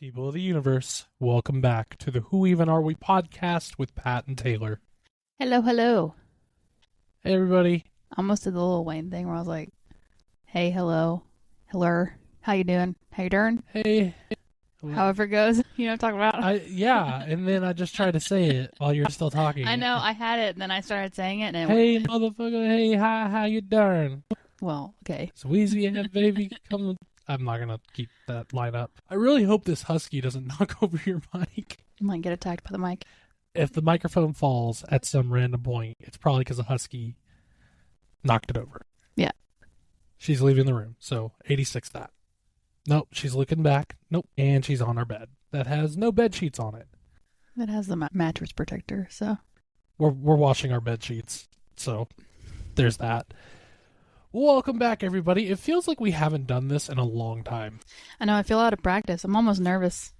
People of the universe, welcome back to the Who Even Are We podcast with Pat and Taylor. Hello, hello. Hey, everybody. I almost did the Lil Wayne thing where I was like, hey, hello, hello, how you doing? How you doing? Hey. However it goes. You know what I'm talking about? Yeah, and then I just tried to say it while you're still talking. I know, I had it, and then I started saying it, and hey, motherfucker, hey, hi, how you doing? Well, okay. Sweezy head, baby, come. I'm not going to keep that line up. I really hope this husky doesn't knock over your mic. You might get attacked by the mic. If the microphone falls at some random point, it's probably because a husky knocked it over. Yeah. She's leaving the room, so 86 that. Nope, she's looking back. Nope, and she's on our bed. That has no bed sheets on it. It has the mattress protector, so. We're washing our bed sheets, so there's that. Welcome back, everybody. It feels like we haven't done this in a long time. I know, I feel out of practice. I'm almost nervous.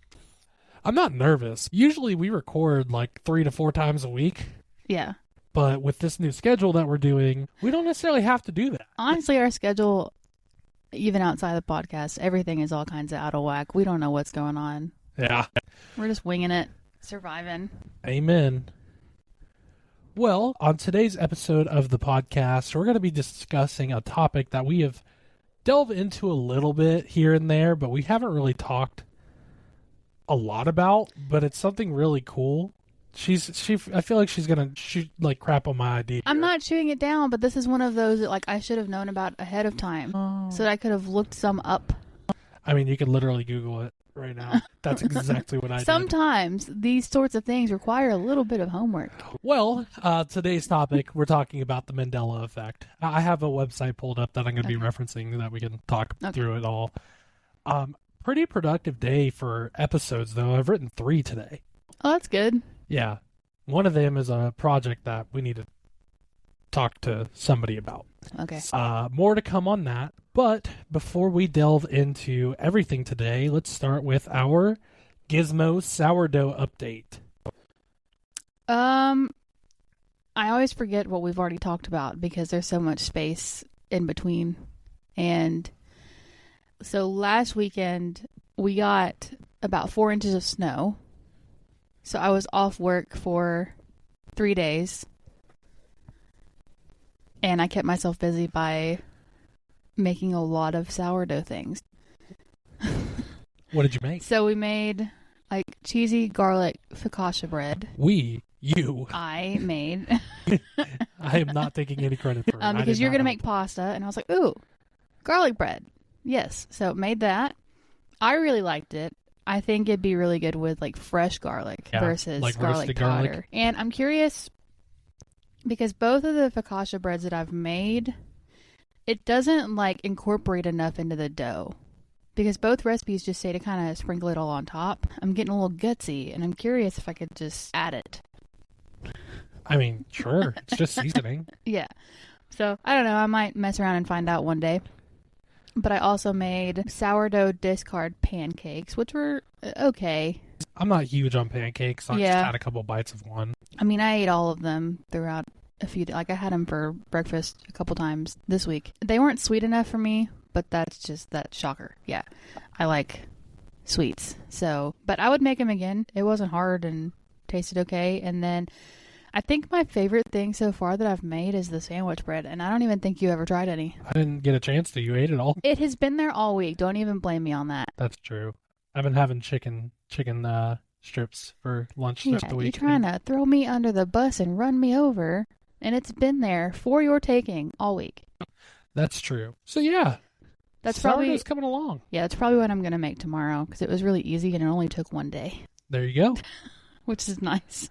I'm not nervous. Usually we record like 3 to 4 times a week. Yeah. But with this new schedule that we're doing, we don't necessarily have to do that. Honestly, our schedule, even outside the podcast, everything is all kinds of out of whack. We don't know what's going on. Yeah. We're just winging it, surviving. Amen. Well, on today's episode of the podcast, we're going to be discussing a topic that we have delved into a little bit here and there, but we haven't really talked a lot about, but it's something really cool. I feel like she's going to shoot like crap on my idea. I'm not shooting it down, but this is one of those that like I should have known about ahead of time so that I could have looked some up. I mean, you can literally Google it right now. That's exactly what I did. Sometimes these sorts of things require a little bit of homework. Well, today's topic, we're talking about the Mandela Effect. I have a website pulled up that I'm going to be referencing that we can talk through it all. Pretty productive day for episodes, though. I've written 3 today. Oh, that's good. Yeah. One of them is a project that we need to talk to somebody about. Okay. More to come on that. But before we delve into everything today, let's start with our Gizmo sourdough update. I always forget what we've already talked about because there's so much space in between. And so last weekend we got about 4 inches of snow. So I was off work for 3 days. And I kept myself busy by making a lot of sourdough things. What did you make? So we made like cheesy garlic focaccia bread. I made. I am not taking any credit for it. Because you're going to make pasta. And I was like, ooh, garlic bread. Yes. So made that. I really liked it. I think it'd be really good with like fresh garlic versus like garlic powder. Garlic. And I'm curious because both of the focaccia breads that I've made, it doesn't like incorporate enough into the dough. Because both recipes just say to kind of sprinkle it all on top. I'm getting a little gutsy and I'm curious if I could just add it. I mean, sure. It's just seasoning. Yeah. So, I don't know. I might mess around and find out one day. But I also made sourdough discard pancakes, which were okay. I'm not huge on pancakes. So I just had a couple bites of one. I mean, I ate all of them throughout a few days. Like, I had them for breakfast a couple times this week. They weren't sweet enough for me, but that's just that shocker. Yeah. I like sweets. So, but I would make them again. It wasn't hard and tasted okay. And then I think my favorite thing so far that I've made is the sandwich bread, and I don't even think you ever tried any. I didn't get a chance to. You ate it all? It has been there all week. Don't even blame me on that. That's true. I've been having chicken strips for lunch this week. You're trying to throw me under the bus and run me over, and it's been there for your taking all week. That's true. So yeah, that's probably coming along. Yeah, that's probably what I'm going to make tomorrow because it was really easy and it only took 1 day. There you go. Which is nice.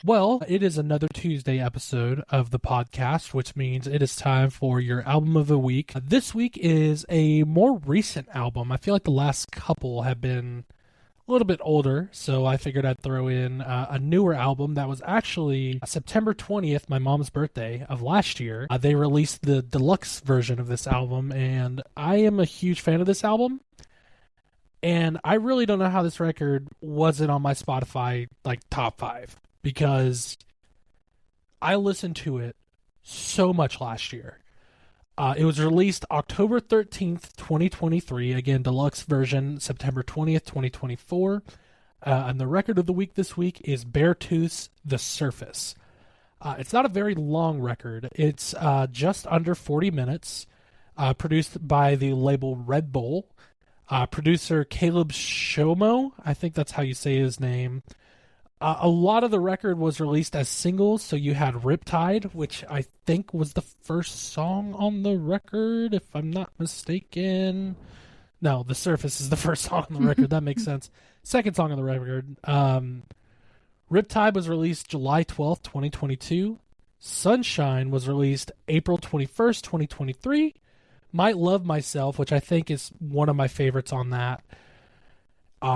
Well, it is another Tuesday episode of the podcast, which means it is time for your album of the week. This week is a more recent album. I feel like the last couple have been a little bit older, so I figured I'd throw in a newer album that was actually September 20th, my mom's birthday of last year. They released the deluxe version of this album, and I am a huge fan of this album. And I really don't know how this record wasn't on my Spotify like top 5. Because I listened to it so much last year. It was released October 13th, 2023. Again, deluxe version, September 20th, 2024. And the record of the week this week is Beartooth's The Surface. It's not a very long record. It's just under 40 minutes. Produced by the label Red Bull. Producer Caleb Shomo, I think that's how you say his name. A lot of the record was released as singles, so you had Riptide, which I think was the first song on the record, if I'm not mistaken. No, The Surface is the first song on the record. That makes sense. Second song on the record. Riptide was released July 12th, 2022. Sunshine was released April 21st, 2023. Might Love Myself, which I think is one of my favorites on that.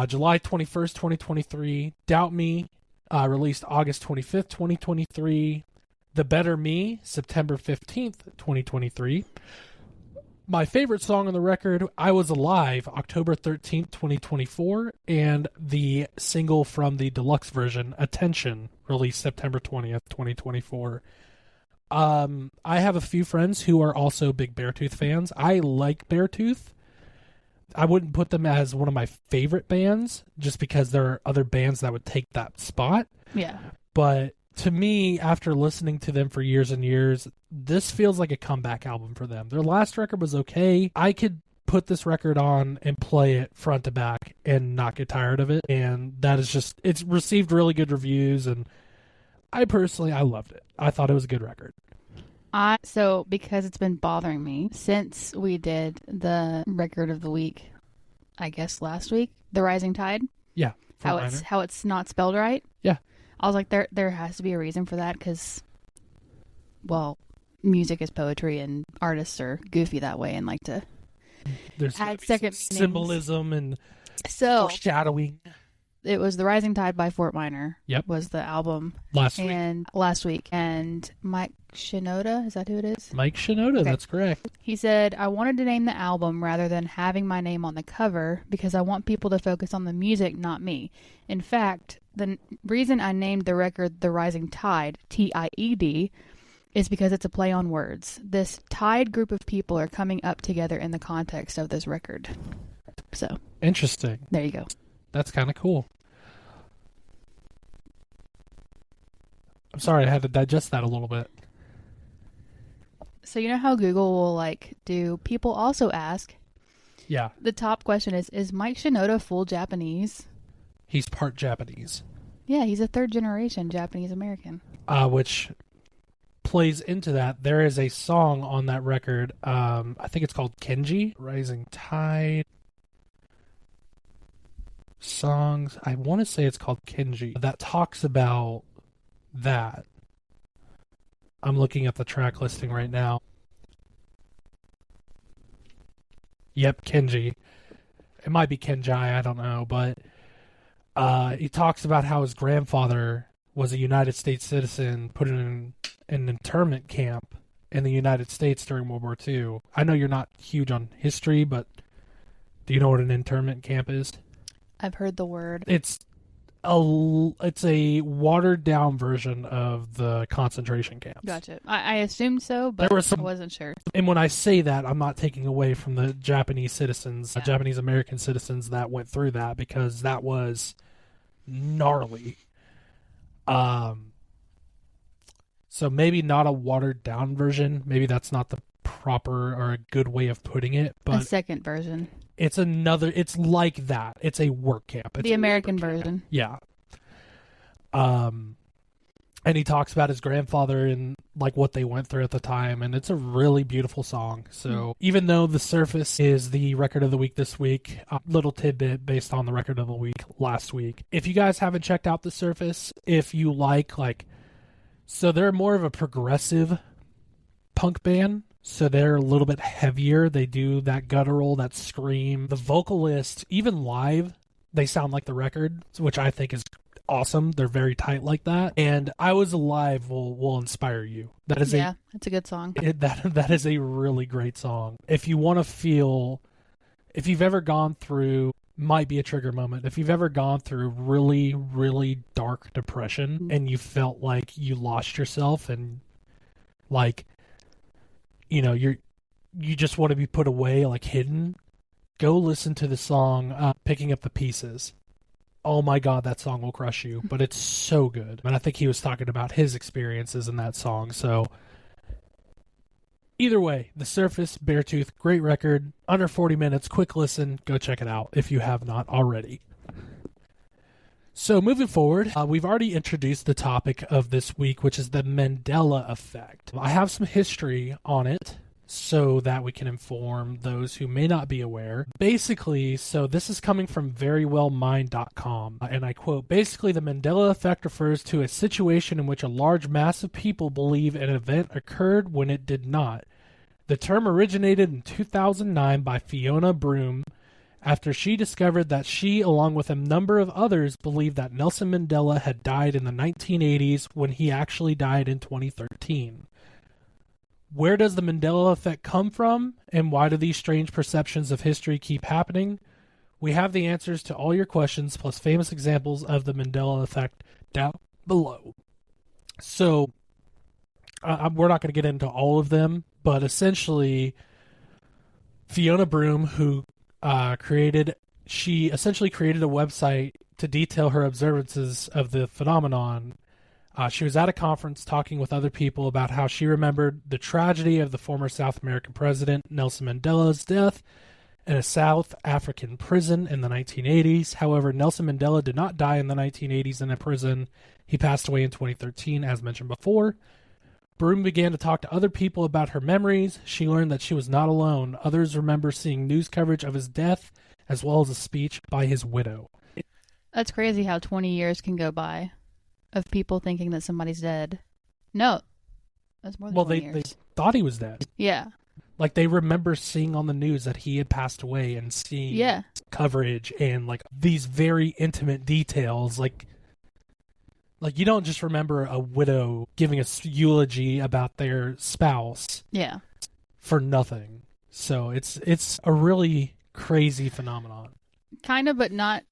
July 21st, 2023. Doubt Me, released August 25th, 2023. The Better Me, September 15th, 2023. My favorite song on the record, I Was Alive, October 13th, 2024. And the single from the deluxe version, Attention, released September 20th, 2024. I have a few friends who are also big Beartooth fans. I like Beartooth. I wouldn't put them as one of my favorite bands just because there are other bands that would take that spot. Yeah. But to me, after listening to them for years and years, this feels like a comeback album for them. Their last record was okay. I could put this record on and play it front to back and not get tired of it. And that is just, it's received really good reviews. And I loved it. I thought it was a good record. So because it's been bothering me since we did the record of the week, I guess last week, The Rising Tide. Yeah. How it's not spelled right. Yeah. I was like, there has to be a reason for that because, well, music is poetry and artists are goofy that way and like to add second symbolism and foreshadowing. It was The Rising Tide by Fort Minor. Yep. Was the album. Last week. And Mike Shinoda, is that who it is? Mike Shinoda, okay. That's correct. He said, I wanted to name the album rather than having my name on the cover because I want people to focus on the music, not me. In fact, the reason I named the record The Rising Tide, Tied, is because it's a play on words. This tide group of people are coming up together in the context of this record. So. Interesting. There you go. That's kind of cool. I'm sorry, I had to digest that a little bit. So you know how Google will do people also ask? Yeah. The top question is Mike Shinoda full Japanese? He's part Japanese. Yeah, he's a third generation Japanese American. Which plays into that. There is a song on that record, I think it's called Kenji, Rising Tide. Songs, I want to say it's called Kenji, that talks about that. I'm looking at the track listing right now. Yep, Kenji. It might be Kenjai, I don't know, but he talks about how his grandfather was a United States citizen, put in an internment camp in the United States during World War II. I know you're not huge on history, but do you know what an internment camp is? I've heard the word. It's a watered down version of the concentration camps. Gotcha. I assumed so, but I wasn't sure. And when I say that, I'm not taking away from the Japanese citizens, Japanese American citizens that went through that, because that was gnarly. So maybe not a watered down version. Maybe that's not the proper or a good way of putting it. But a second version. It's like that. It's a work camp. It's the American version. Yeah. And he talks about his grandfather and what they went through at the time, and it's a really beautiful song. So even though The Surface is the record of the week this week, a little tidbit based on the record of the week last week. If you guys haven't checked out The Surface, if you so they're more of a progressive punk band. So they're a little bit heavier. They do that guttural, that scream. The vocalists, even live, they sound like the record, which I think is awesome. They're very tight like that. And I Was Alive will inspire you. That is that's a good song. That is a really great song. If you want to feel, if you've ever gone through, might be a trigger moment. If you've ever gone through really, really dark depression and you felt like you lost yourself and you just want to be put away, like hidden, go listen to the song Picking Up the Pieces. Oh my God, that song will crush you, but it's so good. And I think he was talking about his experiences in that song. So either way, The Surface, Beartooth, great record, under 40 minutes, quick listen. Go check it out if you have not already. So moving forward, we've already introduced the topic of this week, which is the Mandela Effect. I have some history on it so that we can inform those who may not be aware. Basically, so this is coming from verywellmind.com, and I quote, basically the Mandela Effect refers to a situation in which a large mass of people believe an event occurred when it did not. The term originated in 2009 by Fiona Broome, after she discovered that she, along with a number of others, believed that Nelson Mandela had died in the 1980s when he actually died in 2013. Where does the Mandela Effect come from, and why do these strange perceptions of history keep happening? We have the answers to all your questions, plus famous examples of the Mandela Effect down below. So, we're not going to get into all of them, but essentially, Fiona Broome, who she essentially created a website to detail her observances of the phenomenon. She was at a conference talking with other people about how she remembered the tragedy of the former South American president Nelson Mandela's death in a South African prison in the 1980s. However, Nelson Mandela did not die in the 1980s in a prison. He passed away in 2013, as mentioned before. Broome began to talk to other people about her memories. She learned that she was not alone. Others remember seeing news coverage of his death, as well as a speech by his widow. That's crazy how 20 years can go by of people thinking that somebody's dead. No, that's more than 20 years. They thought he was dead. Yeah. Like, they remember seeing on the news that he had passed away and seeing coverage and, like, these very intimate details, like, you don't just remember a widow giving a eulogy about their spouse for nothing. So it's a really crazy phenomenon. Kind of, but not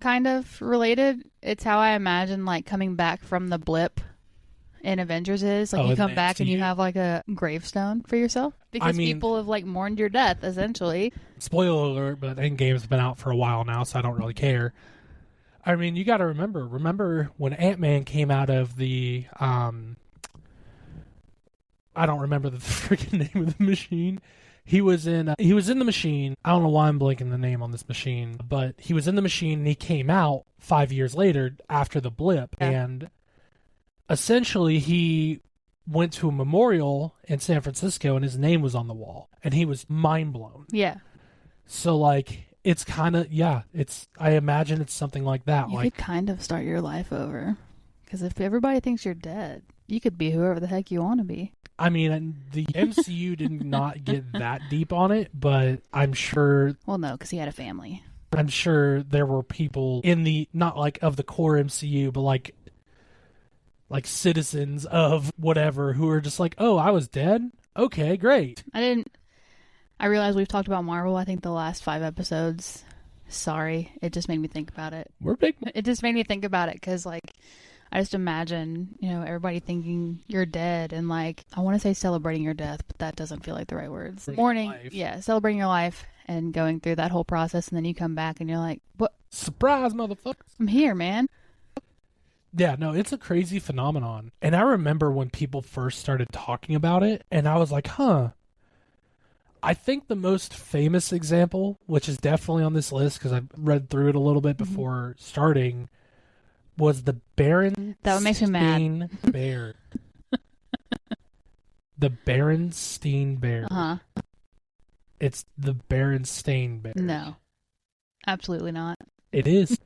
kind of related. It's how I imagine, like, coming back from the blip in Avengers is. Like, you come back and you have, like, a gravestone for yourself. Because people have, like, mourned your death, essentially. Spoiler alert, but Endgame's been out for a while now, so I don't really care. I mean, you got to remember when Ant-Man came out of the, I don't remember the freaking name of the machine. He was in the machine. I don't know why I'm blanking the name on this machine, but he was in the machine and he came out 5 years later after the blip. Yeah. And essentially he went to a memorial in San Francisco and his name was on the wall and he was mind blown. Yeah. So, like, it's kind of, I imagine it's something like that. You could kind of start your life over. Because if everybody thinks you're dead, you could be whoever the heck you want to be. I mean, the MCU did not get that deep on it, but I'm sure... Well, no, because he had a family. I'm sure there were people in the, not like of the core MCU, but like citizens of whatever who are just like, oh, I was dead? Okay, great. I realize we've talked about Marvel, I think the last 5 episodes. Sorry. It just made me think about it. It just made me think about it because, like, I just imagine, everybody thinking you're dead and, like, I want to say celebrating your death, but that doesn't feel like the right words. Mourning. Yeah, celebrating your life and going through that whole process, and then you come back and you're like, what? Surprise, motherfuckers. I'm here, man. Yeah, no, it's a crazy phenomenon. And I remember when people first started talking about it, and I was like, huh. I think the most famous example, which is definitely on this list because I've read through it a little bit before starting, was the Berenstain That makes me mad. Bear. The Berenstain Bear. Uh-huh. It's the Berenstain Bear. No. Absolutely not. It is.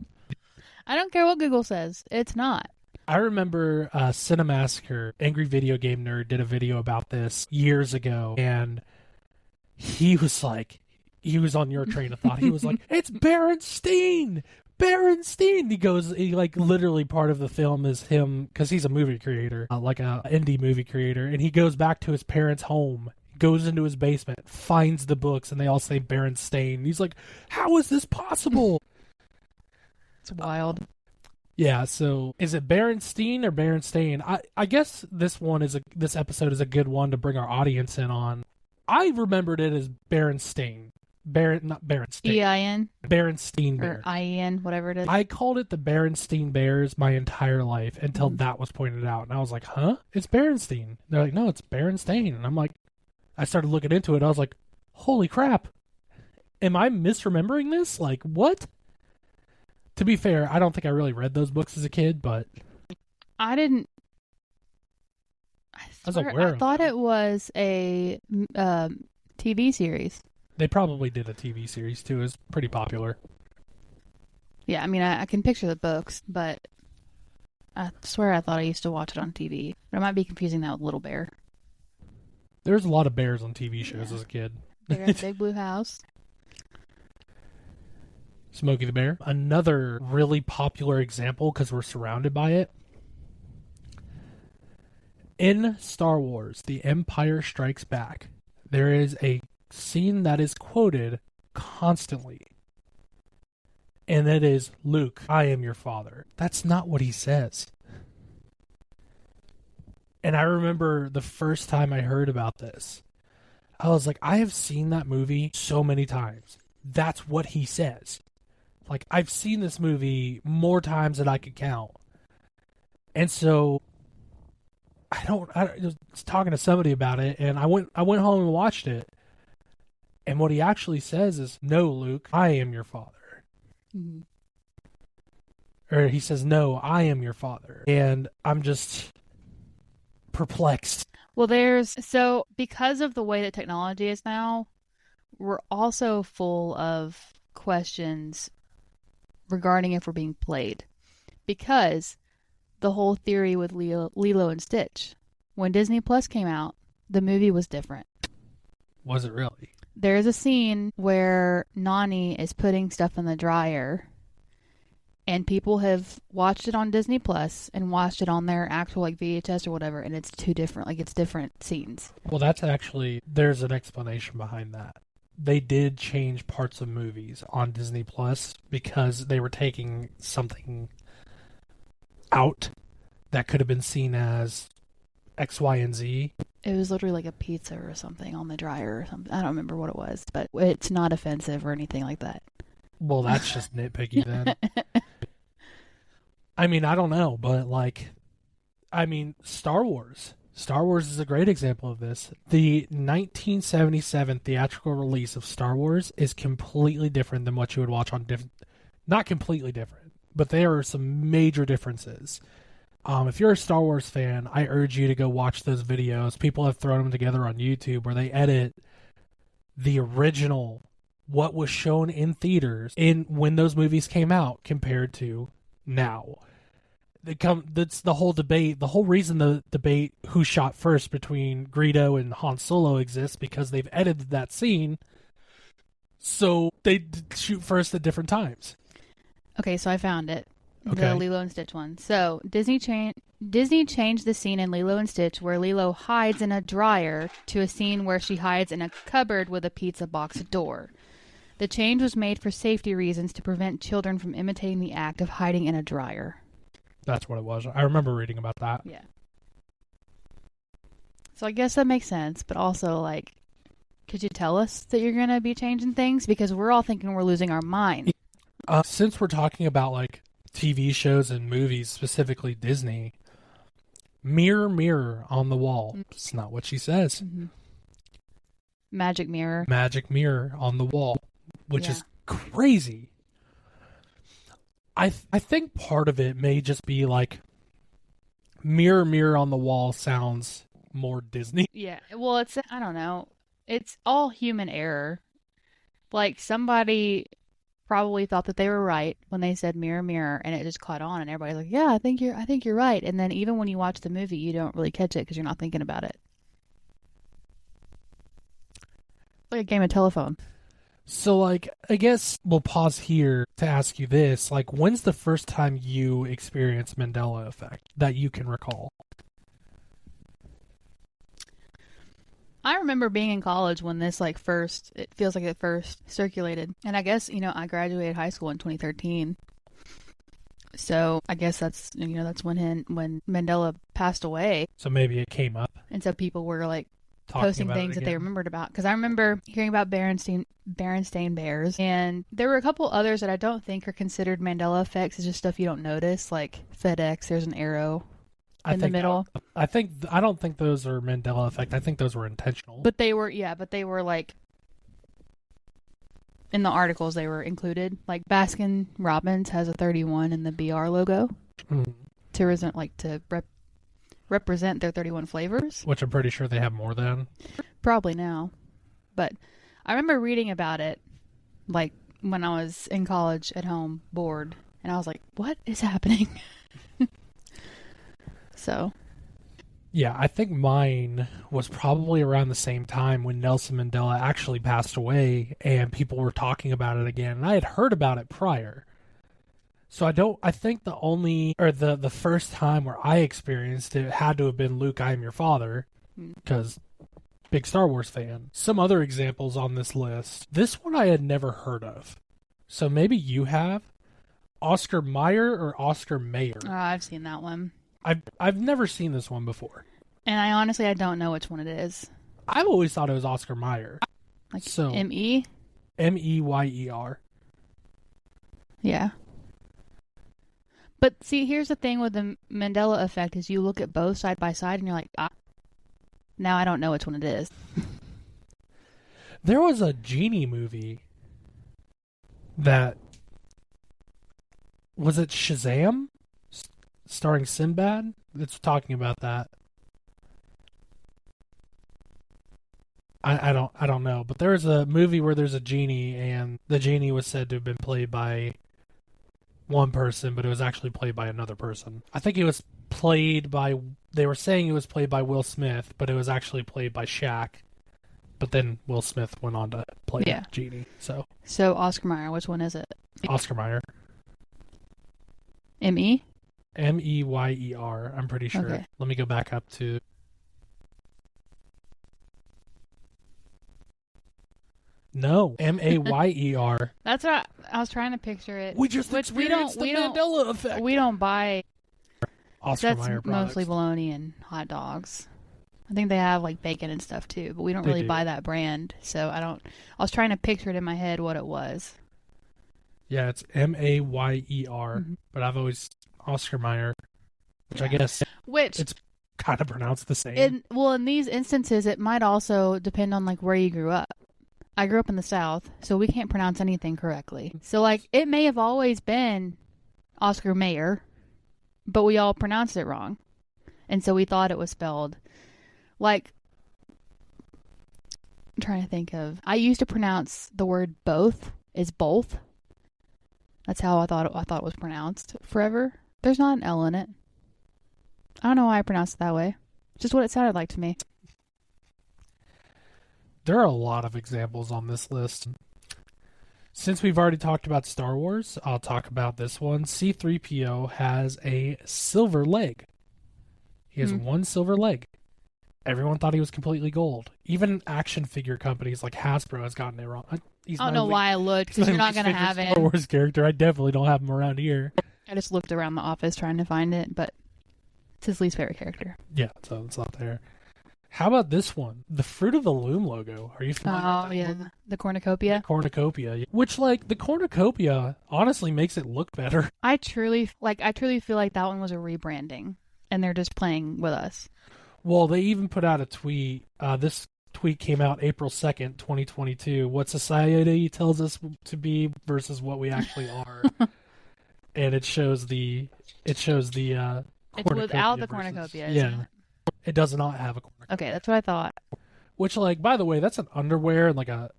I don't care what Google says. It's not. I remember Cinemassacre, Angry Video Game Nerd, did a video about this years ago, and he was on your train of thought. He was like, it's Berenstain! Berenstain! He literally part of the film is him, because he's a movie creator, like a indie movie creator, and he goes back to his parents' home, goes into his basement, finds the books, and they all say Berenstain. He's like, how is this possible? It's wild. Yeah, so is it Berenstain or Berenstain? I guess this episode is a good one to bring our audience in on. I remembered it as Berenstain. Not Berenstain. E-I-N? Berenstain Or Bears. I-E-N, whatever it is. I called it the Berenstain Bears my entire life until that was pointed out. And I was like, huh? It's Berenstain. They're like, no, it's Berenstain. And I'm like, I started looking into it. I was like, holy crap. Am I misremembering this? Like, what? To be fair, I don't think I really read those books as a kid, but I didn't. was aware I of thought them. it was a TV series. They probably did a TV series too. It was pretty popular. Yeah, I mean, I can picture the books, but I swear I thought I used to watch it on TV. But I might be confusing that with Little Bear. There's a lot of bears on TV shows as a kid. They're in a big blue house. Smokey the Bear. Another really popular example because we're surrounded by it. In Star Wars, The Empire Strikes Back, there is a scene that is quoted constantly. And it is, Luke, I am your father. That's not what he says. And I remember the first time I heard about this, I was like, I have seen that movie so many times. That's what he says. Like, I've seen this movie more times than I could count. And so I was talking to somebody about it, and I went home and watched it. And what he actually says is, no, Luke, I am your father. Mm-hmm. Or he says, no, I am your father. And I'm just perplexed. Well, because of the way that technology is now, we're also full of questions regarding if we're being played. Because the whole theory with Lilo and Stitch, when Disney Plus came out, the movie was different. Was it really? There is a scene where Nani is putting stuff in the dryer, and people have watched it on Disney Plus and watched it on their actual VHS or whatever, and it's two different, it's different scenes. Well, there's an explanation behind that. They did change parts of movies on Disney Plus because they were taking something out that could have been seen as X, Y, and Z. It was literally like a pizza or something on the dryer or something. I don't remember what it was, but it's not offensive or anything like that. Well, that's just nitpicky then. I mean, I don't know, but Star Wars. Star Wars is a great example of this. The 1977 theatrical release of Star Wars is completely different than what you would watch on not completely different, but there are some major differences. If you're a Star Wars fan, I urge you to go watch those videos. People have thrown them together on YouTube where they edit the original, what was shown in theaters when those movies came out compared to now. That's the whole debate. The whole reason the debate who shot first between Greedo and Han Solo exists because they've edited that scene so they shoot first at different times. Okay, so I found it. Okay. The Lilo and Stitch one. So Disney changed the scene in Lilo and Stitch where Lilo hides in a dryer to a scene where she hides in a cupboard with a pizza box door. The change was made for safety reasons to prevent children from imitating the act of hiding in a dryer. That's what it was. I remember reading about that. Yeah. So I guess that makes sense, but also, could you tell us that you're going to be changing things? Because we're all thinking we're losing our mind. Since we're talking about, TV shows and movies, specifically Disney, mirror, mirror on the wall. It's not what she says. Mm-hmm. Magic mirror. Magic mirror on the wall, which is crazy. I think part of it may just be mirror, mirror on the wall sounds more Disney. Yeah. Well, I don't know. It's all human error. Somebody probably thought that they were right when they said mirror, mirror, and it just caught on, and everybody's like, yeah, I think you're right. And then even when you watch the movie, you don't really catch it because you're not thinking about it. Like a game of telephone. So, I guess we'll pause here to ask you this. When's the first time you experienced Mandela Effect that you can recall? I remember being in college when this it feels like it first circulated. And I guess, I graduated high school in 2013. So I guess that's when Mandela passed away. So maybe it came up. And so people were posting things that they remembered about. Because I remember hearing about Berenstain Bears, and there were a couple others that I don't think are considered Mandela effects. It's just stuff you don't notice, like FedEx. There's an arrow in the middle. I don't think those are Mandela effect. I think those were intentional. But they were, like in the articles they were included. Like Baskin Robbins has a 31 in the BR logo to represent their 31 flavors. Which I'm pretty sure they have more than. Probably now. But I remember reading about it, like, when I was in college at home, bored. And I was like, what is happening? So. Yeah, I think mine was probably around the same time when Nelson Mandela actually passed away and people were talking about it again. And I had heard about it prior. So I think the first time where I experienced it had to have been Luke, I Am Your Father, because big Star Wars fan. Some other examples on this list. This one I had never heard of. So maybe you have. Oscar Mayer or Oscar Mayer? Oh, I've seen that one. I've never seen this one before. And I don't know which one it is. I've always thought it was Oscar Mayer. Like so, M-E? M-E-Y-E-R. Yeah. But see, here's the thing with the Mandela effect is you look at both side by side and you're like, now I don't know which one it is. There was a genie movie that... Was it Shazam? Starring Sinbad? It's talking about that. I don't know, but there was a movie where there's a genie, and the genie was said to have been played by one person, but it was actually played by another person. I think it was played by... They were saying it was played by Will Smith, but it was actually played by Shaq. But then Will Smith went on to play Genie. So Oscar Mayer, which one is it? Oscar Mayer. M-E? M-E-Y-E-R, I'm pretty sure. Okay. Let me go back up to... No, M-A-Y-E-R. That's what I was trying to picture it. We just experienced the Mandela effect. We don't buy... Oscar Mayer that's products. mostly bologna and hot dogs. I think they have like bacon and stuff too, but we don't really buy that brand. So I was trying to picture it in my head what it was. Yeah, it's M-A-Y-E-R, but I've always Oscar Mayer, which I guess it's kind of pronounced the same. In these instances, it might also depend on like where you grew up. I grew up in the South, so we can't pronounce anything correctly. So like it may have always been Oscar Mayer, but we all pronounced it wrong, and so we thought it was spelled like. I'm trying to think of. I used to pronounce the word both as both. That's how I thought it was pronounced forever. There's not an L in it. I don't know why I pronounced it that way. Just what it sounded like to me. There are a lot of examples on this list. Since we've already talked about Star Wars, I'll talk about this one. C-3PO has a silver leg. He has one silver leg. Everyone thought he was completely gold. Even action figure companies like Hasbro has gotten it wrong. I don't know why I looked, because you're not going to have it. Star Wars character. I definitely don't have him around here. I just looked around the office trying to find it, but it's his least favorite character. Yeah, so it's not there. How about this one? The Fruit of the Loom logo. Are you familiar with that one? The cornucopia? The cornucopia. Which, like, the cornucopia honestly makes it look better. I truly feel like that one was a rebranding, and they're just playing with us. Well, they even put out a tweet. This tweet came out April 2nd, 2022. What society tells us to be versus what we actually are. And it shows the cornucopia. It's without the cornucopia, isn't it? It does not have a cornucopia. Okay, that's what I thought. Which, like, by the way, that's an underwear and like a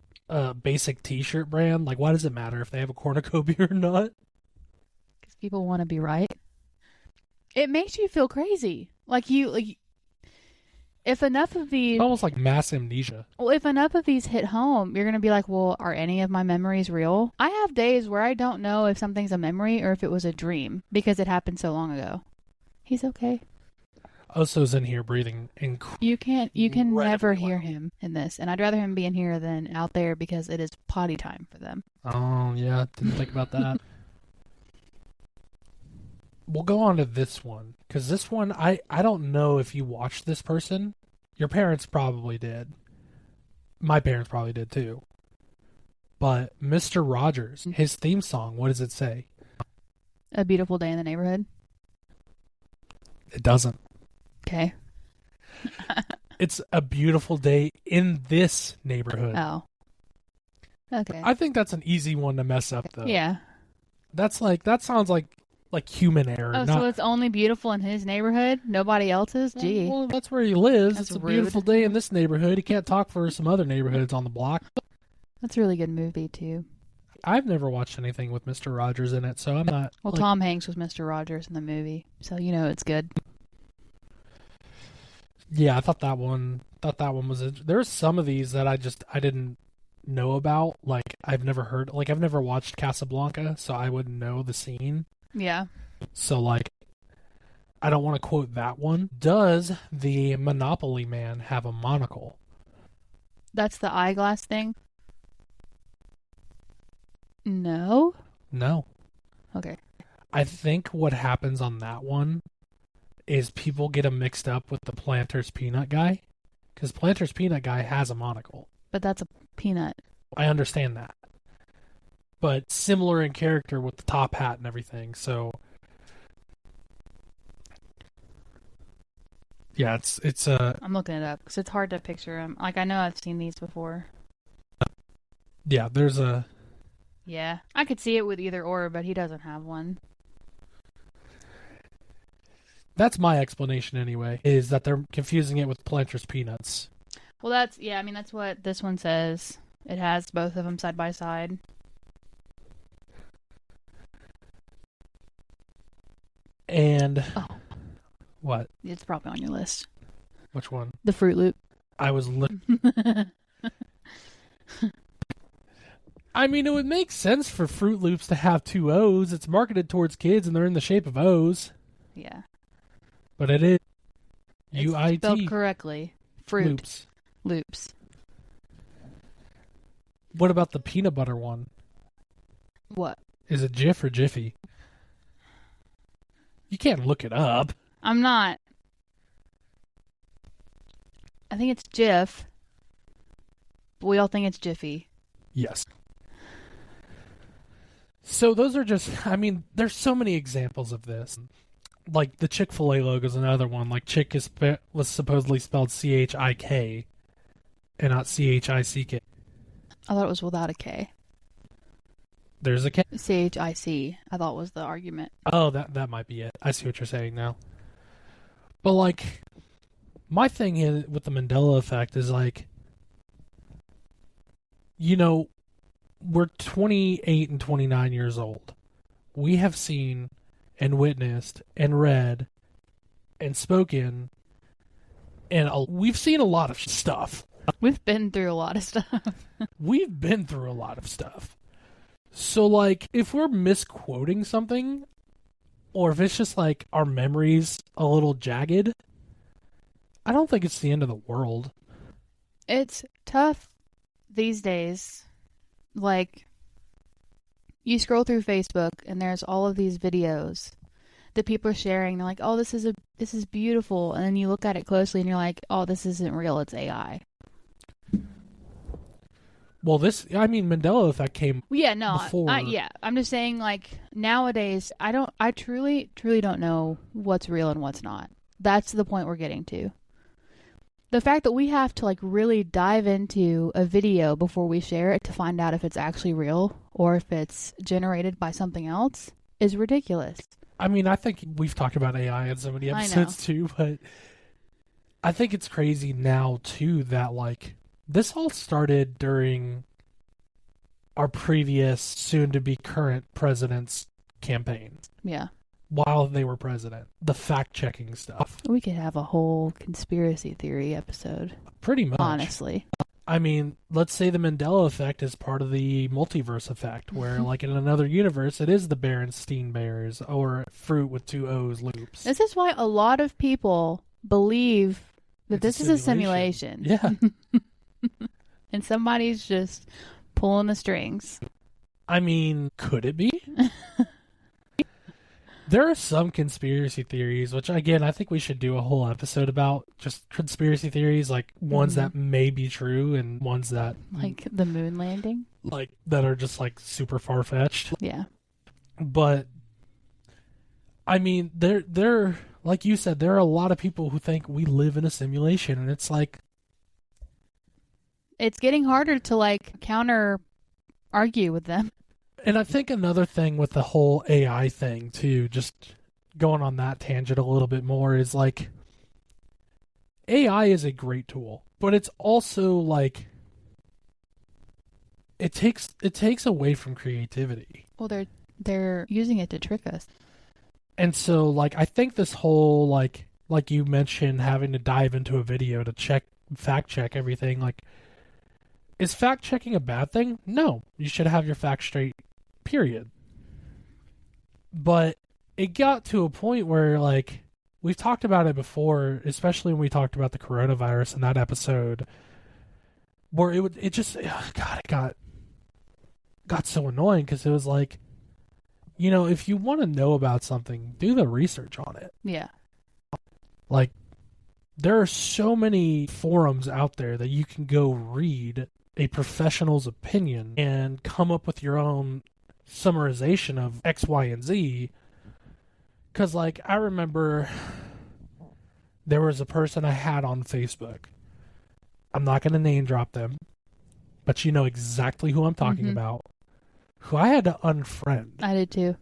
basic t-shirt brand. Like, why does it matter if they have a cornucopia or not? Because people want to be right. It makes you feel crazy. If enough of these... It's almost like mass amnesia. Well, if enough of these hit home, you're going to be like, well, are any of my memories real? I have days where I don't know if something's a memory or if it was a dream because it happened so long ago. He's okay. Oso's in here breathing You can never hear him in this, and I'd rather him be in here than out there because it is potty time for them. Oh, yeah. Didn't think about that. We'll go on to this one, because this one, I don't know if you watched this person. Your parents probably did. My parents probably did too. But Mr. Rogers, his theme song, what does it say? A Beautiful Day in the Neighborhood. It doesn't. Okay. It's A Beautiful Day in This Neighborhood. Oh. Okay. I think that's an easy one to mess up, though. Yeah. That sounds like human error. Oh, so it's only beautiful in his neighborhood? Nobody else's? Gee. Well, that's where he lives. That's it's a rude. beautiful day in this neighborhood. He can't talk for some other neighborhoods on the block. That's a really good movie, too. I've never watched anything with Mr. Rogers in it, so I'm not... Well, Tom Hanks was Mr. Rogers in the movie, so you know it's good. Yeah, I thought that one was... There's some of these that I didn't know about. Like, I've never watched Casablanca, so I wouldn't know the scene. Yeah. So, like, I don't want to quote that one. Does the Monopoly Man have a monocle? That's the eyeglass thing? No? No. Okay. I think what happens on that one is people get him mixed up with the Planters Peanut Guy. Because Planters Peanut Guy has a monocle. But that's a peanut. I understand that. But similar in character with the top hat and everything, so... Yeah, it's I'm looking it up because it's hard to picture him. Like, I know I've seen these before. Yeah, there's a... Yeah. I could see it with either or, but he doesn't have one. That's my explanation anyway, is that they're confusing it with Planters Peanuts. Well, that's what this one says. It has both of them side by side. And... Oh. What? It's probably on your list. Which one? The Fruit Loop. I was I mean, it would make sense for Fruit Loops to have two O's. It's marketed towards kids, and they're in the shape of O's. Yeah. But it is It's UIT. spelled correctly. Fruit Loops. What about the peanut butter one? What? Is it Jif or Jiffy? You can't look it up. I'm not. I think it's Jif. But we all think it's Jiffy. Yes. So those are just, I mean, there's so many examples of this. Like the Chick-fil-A logo is another one. Like Chick was supposedly spelled C-H-I-K and not C-H-I-C-K. I thought it was without a K. There's a K. C-H-I-C, I thought was the argument. Oh, that might be it. I see what you're saying now. But, like, my thing is, with the Mandela Effect is, like, you know, we're 28 and 29 years old. We have seen and witnessed and read and spoken, and we've seen a lot of stuff. We've been through a lot of stuff. We've been through a lot of stuff. So, like, if we're misquoting something, or if it's just, like, our memory's a little jagged, I don't think it's the end of the world. It's tough these days. Like, you scroll through Facebook, and there's all of these videos that people are sharing. They're like, oh, this is beautiful. And then you look at it closely, and you're like, oh, this isn't real. It's AI. Well, Mandela Effect came before. I'm just saying, like, nowadays, I truly don't know what's real and what's not. That's the point we're getting to. The fact that we have to, like, really dive into a video before we share it to find out if it's actually real or if it's generated by something else is ridiculous. I mean, I think we've talked about AI in so many episodes too, but I think it's crazy now too that, like, this all started during our previous, soon-to-be current president's campaign. Yeah. While they were president. The fact-checking stuff. We could have a whole conspiracy theory episode. Pretty much. Honestly. I mean, let's say the Mandela Effect is part of the multiverse effect, where, like, in another universe, it is the Berenstein Bears, or Fruit with two O's loops. This is why a lot of people believe that this is a simulation. Yeah. And somebody's just pulling the strings. I mean, could it be? There are some conspiracy theories, which again, I think we should do a whole episode about just conspiracy theories, like ones that may be true and ones that like the moon landing, like that are just like super far-fetched. Yeah. But I mean, there like you said, there are a lot of people who think we live in a simulation, and it's like it's getting harder to like counter argue with them. And I think another thing with the whole AI thing too, just going on that tangent a little bit more, is like AI is a great tool, but it's also like it takes away from creativity. Well, they're using it to trick us. And so like I think this whole like you mentioned, having to dive into a video to fact check everything, like, is fact checking a bad thing? No. You should have your facts straight, period. But it got to a point where, like, we've talked about it before, especially when we talked about the coronavirus in that episode, where it got so annoying, because it was like, you know, if you want to know about something, do the research on it. Yeah. Like, there are so many forums out there that you can go read a professional's opinion and come up with your own summarization of X, Y, and Z. Because, like, I remember there was a person I had on Facebook. I'm not going to name drop them, but you know exactly who I'm talking about, who I had to unfriend. I did too.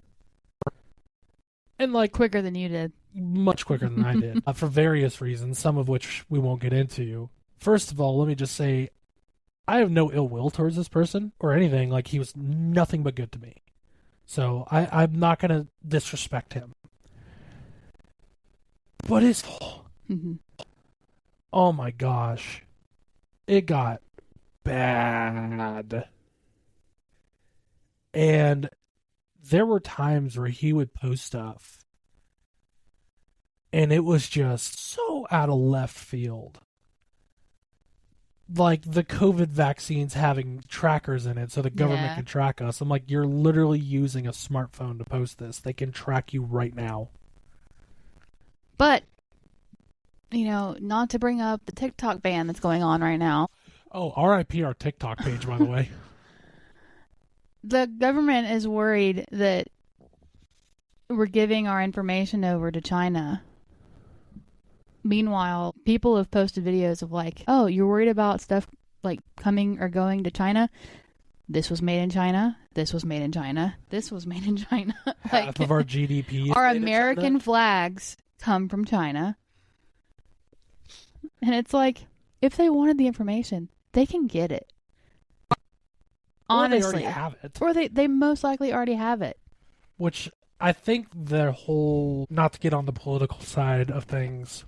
And, like, quicker than you did. Much quicker than I did, for various reasons, some of which we won't get into. First of all, let me just say, I have no ill will towards this person or anything. Like, he was nothing but good to me. So I'm not going to disrespect him. But his... Oh my gosh. It got bad. And there were times where he would post stuff, and it was just so out of left field. Like the COVID vaccines having trackers in it so the government can track us. I'm like, you're literally using a smartphone to post this. They can track you right now. But, you know, not to bring up the TikTok ban that's going on right now. Oh, RIP our TikTok page, by the way. The government is worried that we're giving our information over to China. Meanwhile, people have posted videos of like, oh, you're worried about stuff like coming or going to China? This was made in China. This was made in China. This was made in China. Like, half of our GDP is our made American in China. Flags come from China. And it's like, if they wanted the information, they can get it. Honestly. Or they already have it. Or they most likely already have it. Which I think their whole, not to get on the political side of things,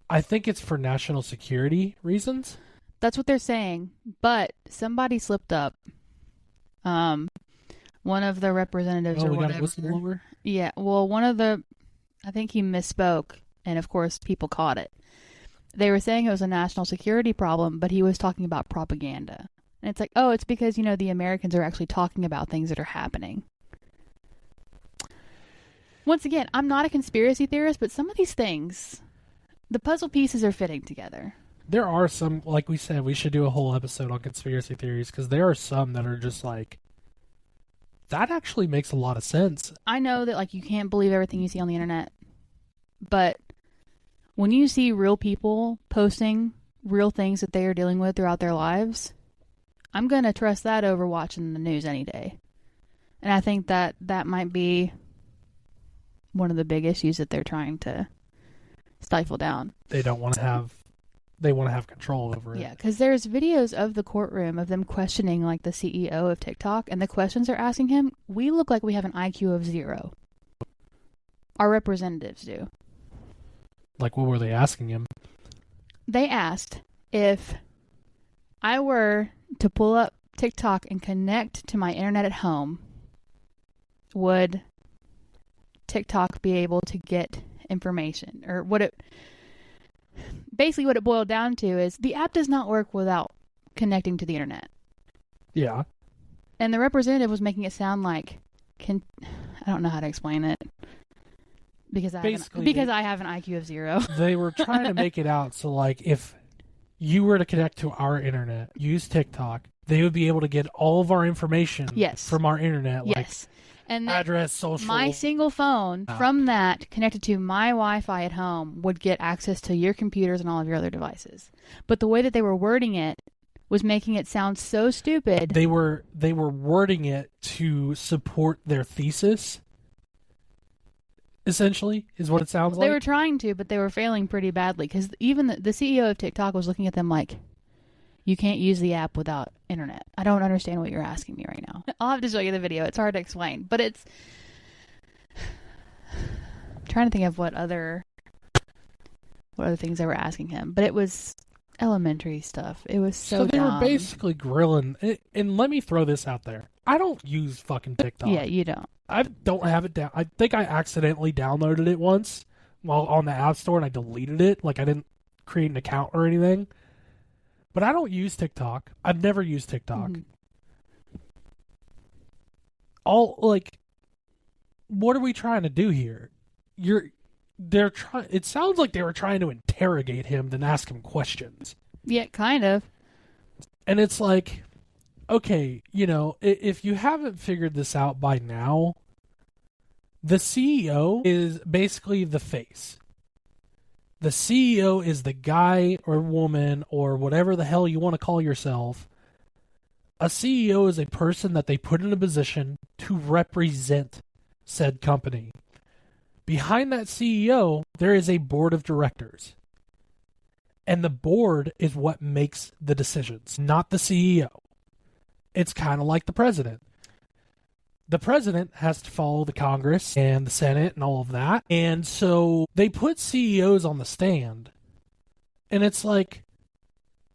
I think it's for national security reasons. That's what they're saying. But somebody slipped up. One of the representatives or we whatever. got a whistleblower? Yeah, well, I think he misspoke, and of course people caught it. They were saying it was a national security problem, but he was talking about propaganda. And it's like, oh, it's because, you know, the Americans are actually talking about things that are happening. Once again, I'm not a conspiracy theorist, but some of these things, the puzzle pieces are fitting together. There are some, like we said, we should do a whole episode on conspiracy theories, because there are some that are just like, that actually makes a lot of sense. I know that, like, you can't believe everything you see on the internet, but when you see real people posting real things that they are dealing with throughout their lives, I'm going to trust that over watching the news any day. And I think that might be one of the big issues that they're trying to stifle down. They want to have control over it. Yeah, because there's videos of the courtroom of them questioning, like, the CEO of TikTok, and the questions they're asking him, we look like we have an IQ of 0. Our representatives do. Like, what were they asking him? They asked if I were to pull up TikTok and connect to my internet at home, would TikTok be able to get information? Or basically what it boiled down to is the app does not work without connecting to the internet. Yeah. And the representative was making it sound like, I don't know how to explain it. Because basically I have an IQ of 0. they were trying to make it out so like if you were to connect to our internet, use TikTok, they would be able to get all of our information from our internet, like and address, social. My single phone from that connected to my Wi-Fi at home would get access to your computers and all of your other devices. But the way that they were wording it was making it sound so stupid. They were wording it to support their thesis. Essentially, is what it sounds like. They were trying to, but they were failing pretty badly because even the CEO of TikTok was looking at them like, you can't use the app without internet. I don't understand what you're asking me right now. I'll have to show you the video. It's hard to explain, but it's... I'm trying to think of what other things they were asking him, but it was elementary stuff. It was so they dumb. were basically grilling, and let me throw this out there. I don't use fucking TikTok. Yeah, you don't. I don't have it down. I think I accidentally downloaded it once while on the App Store and I deleted it. Like I didn't create an account or anything. But I don't use TikTok. I've never used TikTok. What are we trying to do here? It sounds like they were trying to interrogate him than ask him questions. Yeah, kind of. And it's like, okay, if you haven't figured this out by now, the CEO is basically the face. The CEO is the guy or woman or whatever the hell you want to call yourself. A CEO is a person that they put in a position to represent said company. Behind that CEO, there is a board of directors. And the board is what makes the decisions, not the CEO. It's kind of like the president. The president has to follow the Congress and the Senate and all of that. And so they put CEOs on the stand. And it's like,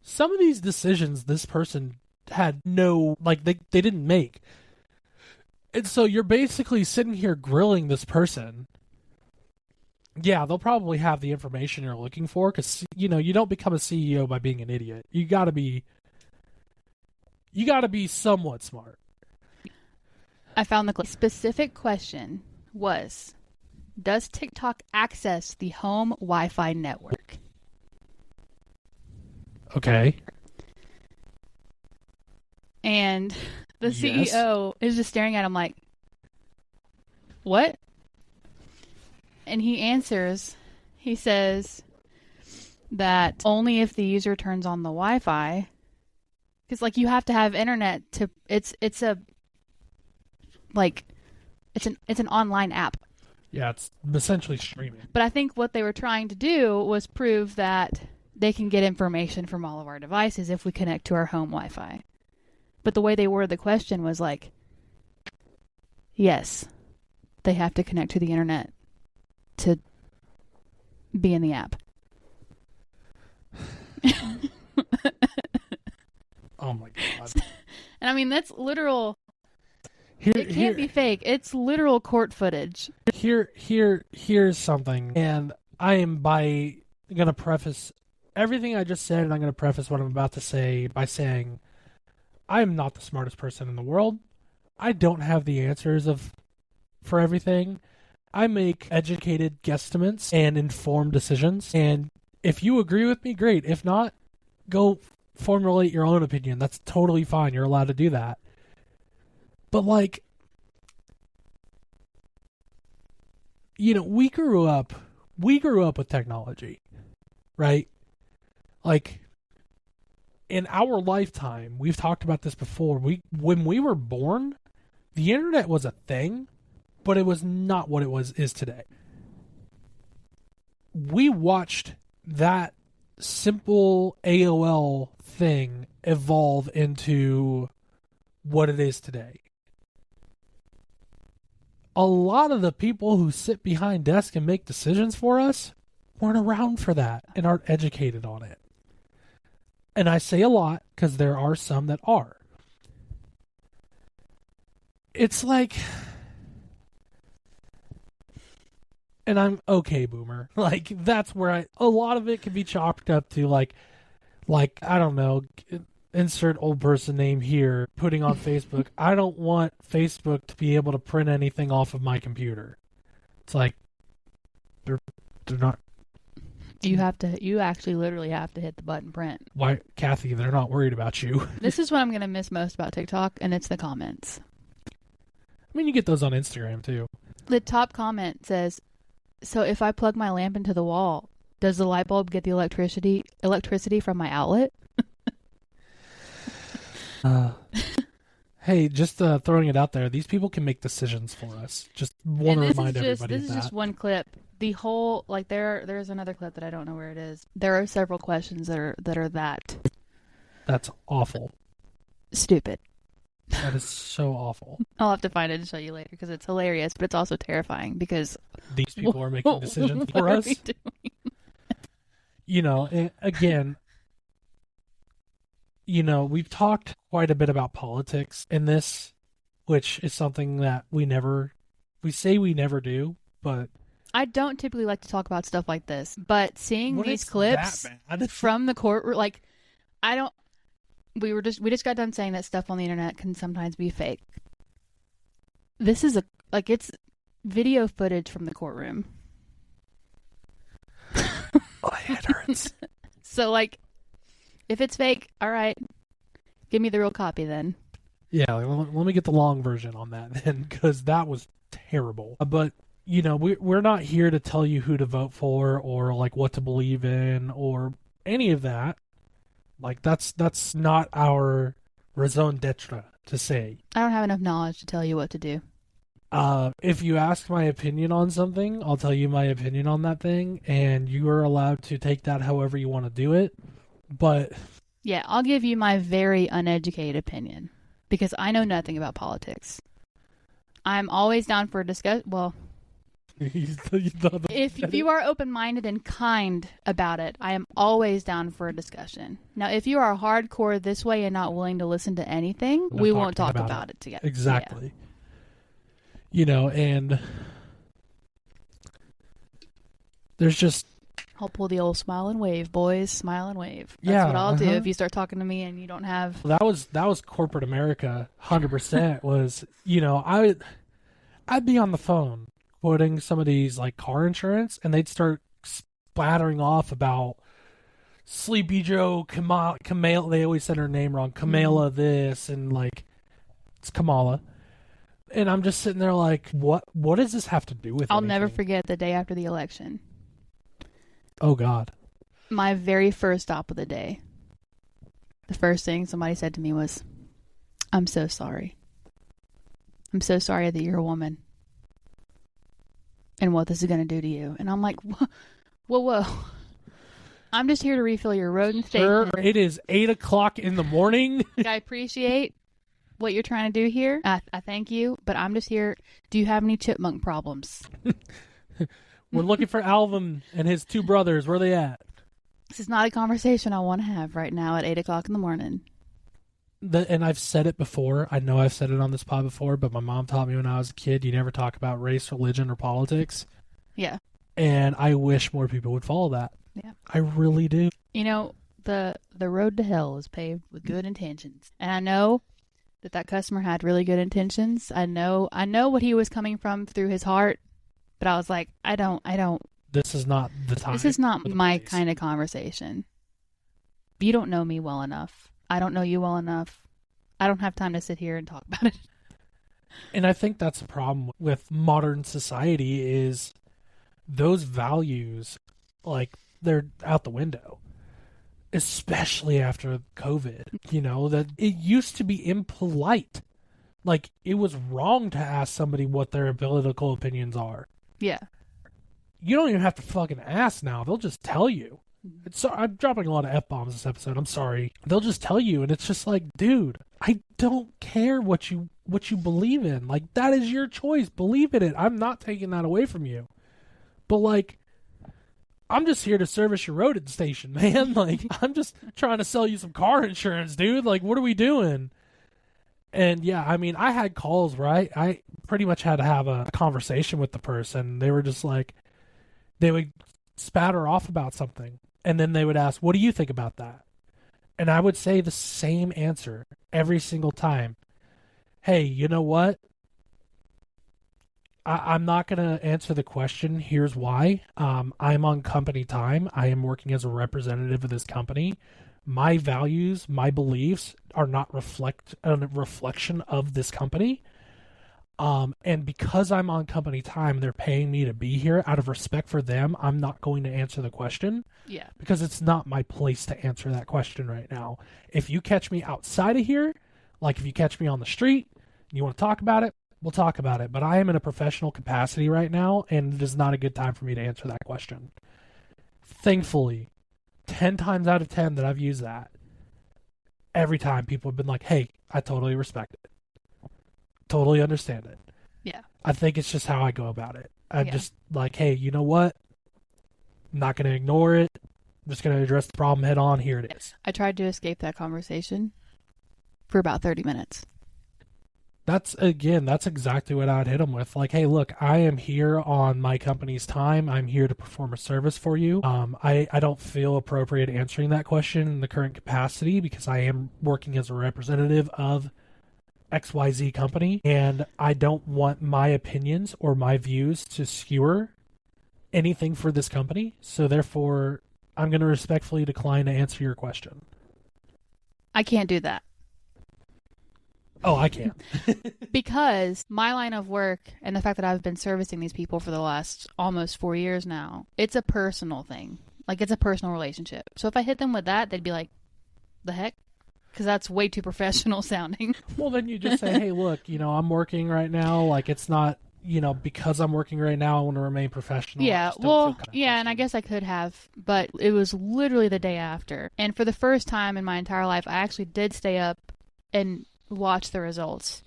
some of these decisions this person had they didn't make. And so you're basically sitting here grilling this person. Yeah, they'll probably have the information you're looking for because, you don't become a CEO by being an idiot. You gotta be somewhat smart. I found the specific question was, does TikTok access the home Wi-Fi network? Okay. And the CEO is just staring at him like, what? And he answers, he says that only if the user turns on the Wi-Fi, because you have to have internet to, it's an online app. Yeah, it's essentially streaming. But I think what they were trying to do was prove that they can get information from all of our devices if we connect to our home Wi-Fi. But the way they worded the question was like, yes, they have to connect to the internet to be in the app. Oh my God. And I mean, that's literal. It can't be fake. It's literal court footage. Here's something. And I am going to preface everything I just said, and I'm going to preface what I'm about to say by saying I am not the smartest person in the world. I don't have the answers for everything. I make educated guesstimates and informed decisions. And if you agree with me, great. If not, go formulate your own opinion. That's totally fine. You're allowed to do that. But we grew up with technology, right? In our lifetime, we've talked about this before. When we were born, the internet was a thing, but it was not what it is today. We watched that simple AOL thing evolve into what it is today. A lot of the people who sit behind desks and make decisions for us weren't around for that and aren't educated on it. And I say a lot because there are some that are. It's like, and I'm okay, boomer. That's where a lot of it can be chalked up to I don't know, insert old person name here, putting on Facebook, I don't want Facebook to be able to print anything off of my computer. It's like, They're not. You actually literally have to hit the button print. Why, Kathy? They're not worried about you. This is what I'm gonna miss most about TikTok, and it's the comments. I mean, you get those on Instagram too. The top comment says, "So if I plug my lamp into the wall, does the light bulb get the electricity from my outlet?" Hey, just throwing it out there. These people can make decisions for us. Just want to remind everybody This is just one clip. The whole there's another clip that I don't know where it is. There are several questions that are That's awful. stupid. That is so awful. I'll have to find it and show you later because it's hilarious, but it's also terrifying because These people are making decisions for what us. are we doing? You know, again, we've talked quite a bit about politics in this, which is something that we say we never do, but I don't typically like to talk about stuff like this, but seeing what these is clips that bad? from the court, like, we just got done saying that stuff on the internet can sometimes be fake. This is it's video footage from the courtroom. My head hurts. So, if it's fake, all right, give me the real copy then. Yeah, let me get the long version on that then, because that was terrible. But we're not here to tell you who to vote for or what to believe in or any of that. That's not our raison d'etre to say. I don't have enough knowledge to tell you what to do. If you ask my opinion on something, I'll tell you my opinion on that thing, and you are allowed to take that however you want to do it. But yeah, I'll give you my very uneducated opinion because I know nothing about politics. I'm always down for a discussion. Well, if you are open-minded and kind about it, I am always down for a discussion. Now, if you are hardcore this way and not willing to listen to anything, we won't talk about it together. Exactly. Yeah. And there's just... I'll pull the old smile and wave, boys. Smile and wave. That's yeah, what I'll do if you start talking to me and you don't have... That was corporate America, 100%. was, I'd be on the phone quoting some of these car insurance, and they'd start splattering off about Sleepy Joe, Kamala. They always said her name wrong. Kamala this, and it's Kamala. And I'm just sitting there what does this have to do with I'll anything? never forget the day after the election. Oh, God. My very first stop of the day. The first thing somebody said to me was, "I'm so sorry. I'm so sorry that you're a woman. And what this is going to do to you." And I'm like, whoa. I'm just here to refill your rodent steak. Sir, it is 8 o'clock in the morning. I appreciate what you're trying to do here. I thank you, but I'm just here. Do you have any chipmunk problems? We're looking for Alvin and his two brothers. Where are they at? This is not a conversation I want to have right now at 8 o'clock in the morning. And I've said it before. I know I've said it on this pod before, but my mom taught me when I was a kid, you never talk about race, religion, or politics. Yeah. And I wish more people would follow that. Yeah. I really do. The road to hell is paved with good intentions. And I know that customer had really good intentions. I know what he was coming from through his heart, but I was like, I don't. This is not the time. This is not my kind of conversation. You don't know me well enough. I don't know you well enough. I don't have time to sit here and talk about it. And I think that's the problem with modern society is those values, they're out the window. Especially after COVID. That it used to be impolite. It was wrong to ask somebody what their political opinions are. Yeah. You don't even have to fucking ask now. They'll just tell you. I'm dropping a lot of F-bombs this episode. I'm sorry. They'll just tell you, and it's just dude, I don't care what you believe in. That is your choice. Believe in it. I'm not taking that away from you. But, I'm just here to service your rodent station, man. I'm just trying to sell you some car insurance, dude. What are we doing? And, yeah, I mean, I had calls where I pretty much had to have a conversation with the person. They were just they would spatter off about something. And then they would ask, "What do you think about that?" And I would say the same answer every single time. Hey, you know what? I'm not going to answer the question. Here's why. I'm on company time. I am working as a representative of this company. My values, my beliefs are not a reflection of this company. And because I'm on company time, they're paying me to be here. Out of respect for them, I'm not going to answer the question. Yeah. Because it's not my place to answer that question right now. If you catch me outside of here, like if you catch me on the street, and you want to talk about it, we'll talk about it. But I am in a professional capacity right now, and it is not a good time for me to answer that question. Thankfully, 10 times out of 10 that I've used that, every time people have been like, hey, I totally respect it. Totally understand it. Yeah. I think it's just how I go about it. I'm Yeah. just like, hey, you know what? I'm not going to ignore it. I'm just going to address the problem head on. Here it is. I tried to escape that conversation for about 30 minutes. That's exactly what I'd hit them with. Like, hey, look, I am here on my company's time. I'm here to perform a service for you. I don't feel appropriate answering that question in the current capacity because I am working as a representative of XYZ company, and I don't want my opinions or my views to skewer anything for this company. So therefore, I'm going to respectfully decline to answer your question. I can't do that. Oh, I can. Because my line of work and the fact that I've been servicing these people for the last almost 4 years now, it's a personal thing. Like, it's a personal relationship. So if I hit them with that, they'd be like, the heck? Because that's way too professional sounding. Well, then you just say, hey, look, I'm working right now. Like, it's not, because I'm working right now, I want to remain professional. Yeah, well, yeah, and I guess I could have, but it was literally the day after. And for the first time in my entire life, I actually did stay up and watch the results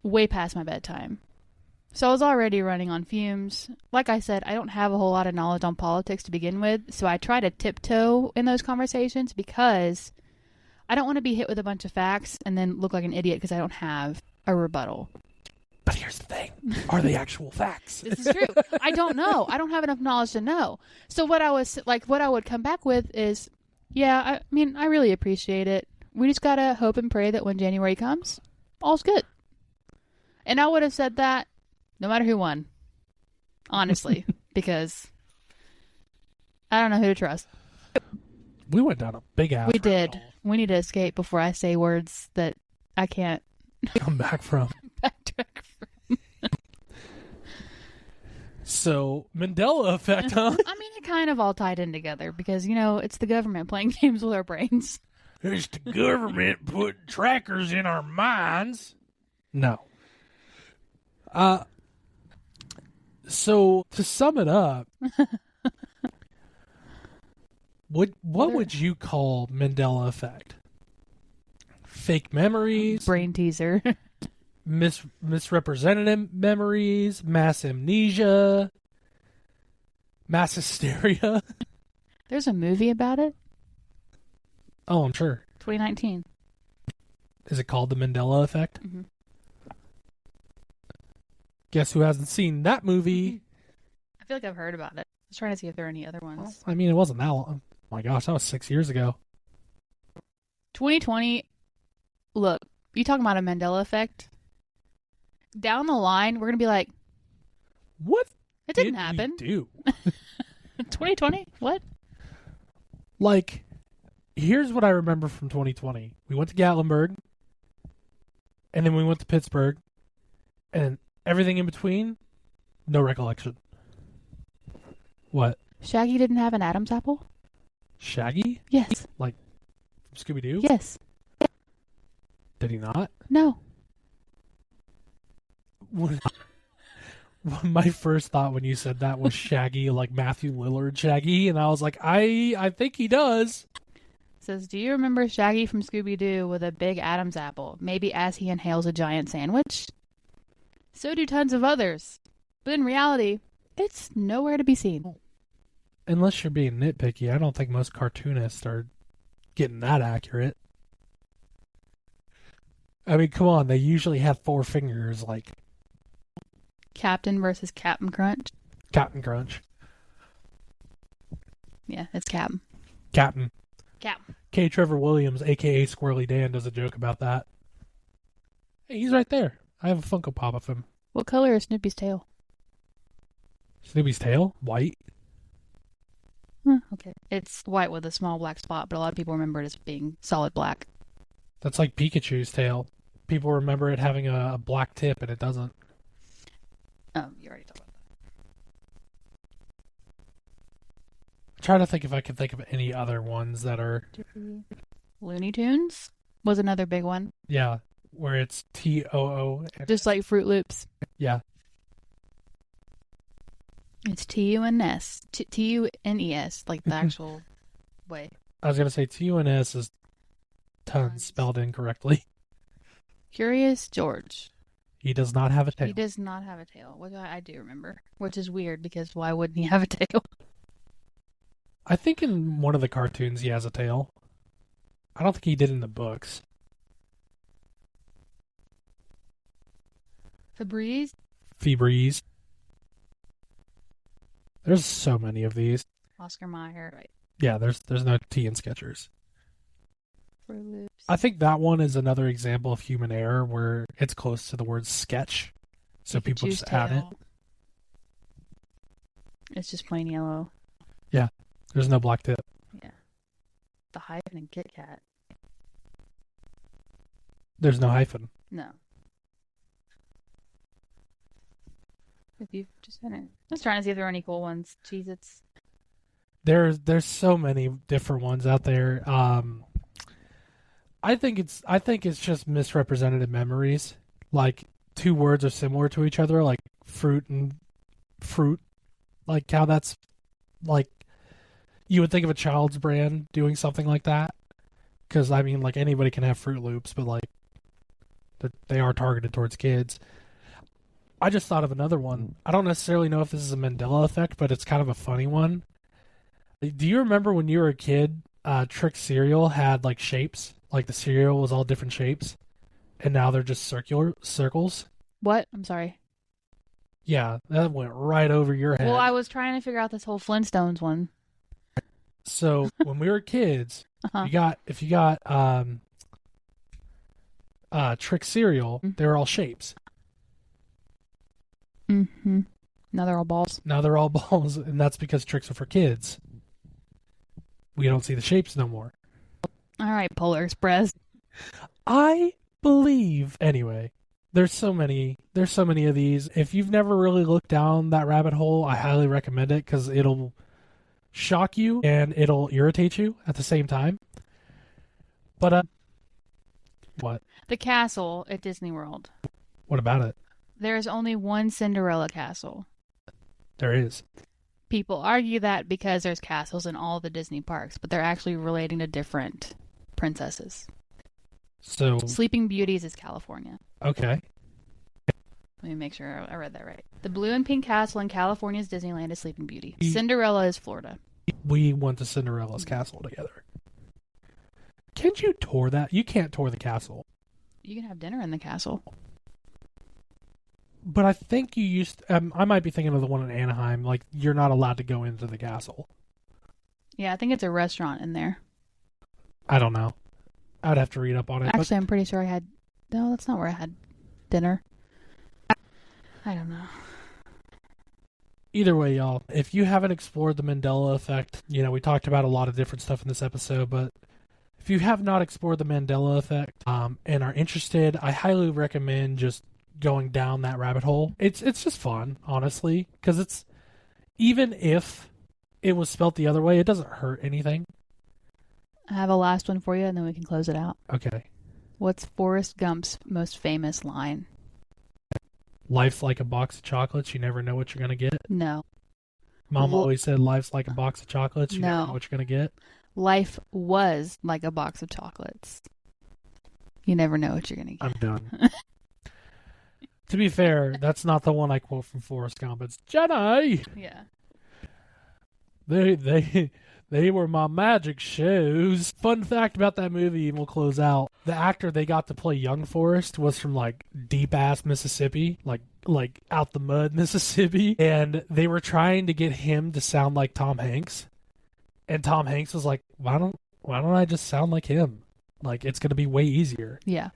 way past my bedtime. So I was already running on fumes. Like I said, I don't have a whole lot of knowledge on politics to begin with, so I try to tiptoe in those conversations because I don't want to be hit with a bunch of facts and then look like an idiot because I don't have a rebuttal. But here's the thing. Are they actual facts? This is true. I don't know. I don't have enough knowledge to know. So what I would come back with is, yeah, I really appreciate it. We just got to hope and pray that when January comes, all's good. And I would have said that no matter who won. Honestly. Because I don't know who to trust. We went down a big ass. We did. We need to escape before I say words that I can't come back from. backtrack from. So, Mandela Effect, huh? I mean, it kind of all tied in together because, it's the government playing games with our brains. It's the government putting trackers in our minds. No. So, to sum it up, what would you call Mandela Effect? Fake memories? Brain teaser. Misrepresented memories? Mass amnesia? Mass hysteria? There's a movie about it. Oh, I'm sure. 2019. Is it called The Mandela Effect? Mm-hmm. Guess who hasn't seen that movie? I feel like I've heard about it. I was trying to see if there are any other ones. Well, I mean, it wasn't that long. Oh my gosh, that was 6 years ago. 2020. Look, you talking about a Mandela Effect? Down the line, we're going to be like, what? It didn't happen. Do 2020? What? Like, here's what I remember from 2020. We went to Gatlinburg, and then we went to Pittsburgh, and everything in between, no recollection. What? Shaggy didn't have an Adam's apple? Shaggy? Yes. Like, from Scooby-Doo? Yes. Did he not? No. My first thought when you said that was Shaggy, like Matthew Lillard Shaggy, and I was like, I think he does. Says, do you remember Shaggy from Scooby-Doo with a big Adam's apple, maybe as he inhales a giant sandwich? So do tons of others. But in reality, it's nowhere to be seen. Unless you're being nitpicky, I don't think most cartoonists are getting that accurate. I mean, come on, they usually have 4 fingers, like Captain versus Captain Crunch. Captain Crunch. Yeah, it's Captain. Captain. Captain. K. Trevor Williams, a.k.a. Squirrely Dan, does a joke about that. Hey, he's right there. I have a Funko Pop of him. What color is Snoopy's tail? Snoopy's tail? White. Okay. It's white with a small black spot, but a lot of people remember it as being solid black. That's like Pikachu's tail. People remember it having a black tip, and it doesn't. You already talked about that. I'm trying to think if I can think of any other ones that are... Looney Tunes was another big one. Yeah, where it's T-O-O. Just like Fruit Loops. Yeah. It's T-U-N-S. T-U-N-E-S, like the actual way. I was going to say T-U-N-S is tons spelled incorrectly. Curious George. He does not have a tail. He does not have a tail, which I do remember. Which is weird, because why wouldn't he have a tail? I think in one of the cartoons he has a tail. I don't think he did in the books. Febreze? Febreze. There's so many of these. Oscar Mayer, right. Yeah, there's no T in Skechers. Fruit Loops. I think that one is another example of human error where it's close to the word sketch. So people Pikachu's just add it. tail. It's just plain yellow. Yeah, there's no black tip. Yeah. The hyphen and Kit Kat. There's no hyphen. No. If you just had it. I was trying to see if there were any cool ones. Cheez-Its. There's so many different ones out there. I think it's just misrepresented memories. Like two words are similar to each other, like fruit and fruit. Like how that's like you would think of a child's brand doing something like that. Because I mean, like anybody can have Fruit Loops, but like they are targeted towards kids. I just thought of another one. I don't necessarily know if this is a Mandela effect, but it's kind of a funny one. Do you remember when you were a kid, Trick cereal had like shapes? Like the cereal was all different shapes, and now they're just circles. What? I'm sorry. Yeah, that went right over your head. Well, I was trying to figure out this whole Flintstones one. So when we were kids, Uh-huh. if you got Trick cereal, they were all shapes. Mm-hmm. Now they're all balls. Now they're all balls, and that's because Tricks are for kids. We don't see the shapes no more. All right, Polar Express. I believe anyway. There's so many of these. If you've never really looked down that rabbit hole, I highly recommend it because it'll shock you and it'll irritate you at the same time. But what? The castle at Disney World. What about it? There is only one Cinderella castle. There is. People argue that because there's castles in all the Disney parks, but they're actually relating to different princesses. So Sleeping Beauties is California. okay. Let me make sure I read that right. The blue and pink castle in California's Disneyland is Sleeping Beauty. Cinderella is Florida. We went to Cinderella's castle together. Can't you tour that? You can't tour the castle. You can have dinner in the castle. But I think you used... I might be thinking of the one in Anaheim. Like, you're not allowed to go into the castle. Yeah, I think it's a restaurant in there. I don't know. I'd have to read up on it. Actually, I'm pretty sure I had... No, that's not where I had dinner. I don't know. Either way, y'all, if you haven't explored the Mandela Effect, we talked about a lot of different stuff in this episode, but if you have not explored the Mandela Effect and are interested, I highly recommend just going down that rabbit hole. It's just fun, honestly, because it's... Even if it was spelt the other way, it doesn't hurt anything. I have a last one for you, and then we can close it out. Okay. What's Forrest Gump's most famous line? Life's like a box of chocolates. You never know what you're going to get. No. Mom always said life's like a box of chocolates. You never No. know what you're going to get. Life was like a box of chocolates. You never know what you're going to get. I'm done. To be fair, that's not the one I quote from Forrest Gump. It's Jenny. Yeah. They were my magic shoes. Fun fact about that movie, and we'll close out. The actor they got to play young Forrest was from like deep ass Mississippi, like out the mud Mississippi, and they were trying to get him to sound like Tom Hanks. And Tom Hanks was like, "Why don't I just sound like him? Like it's gonna be way easier." Yeah.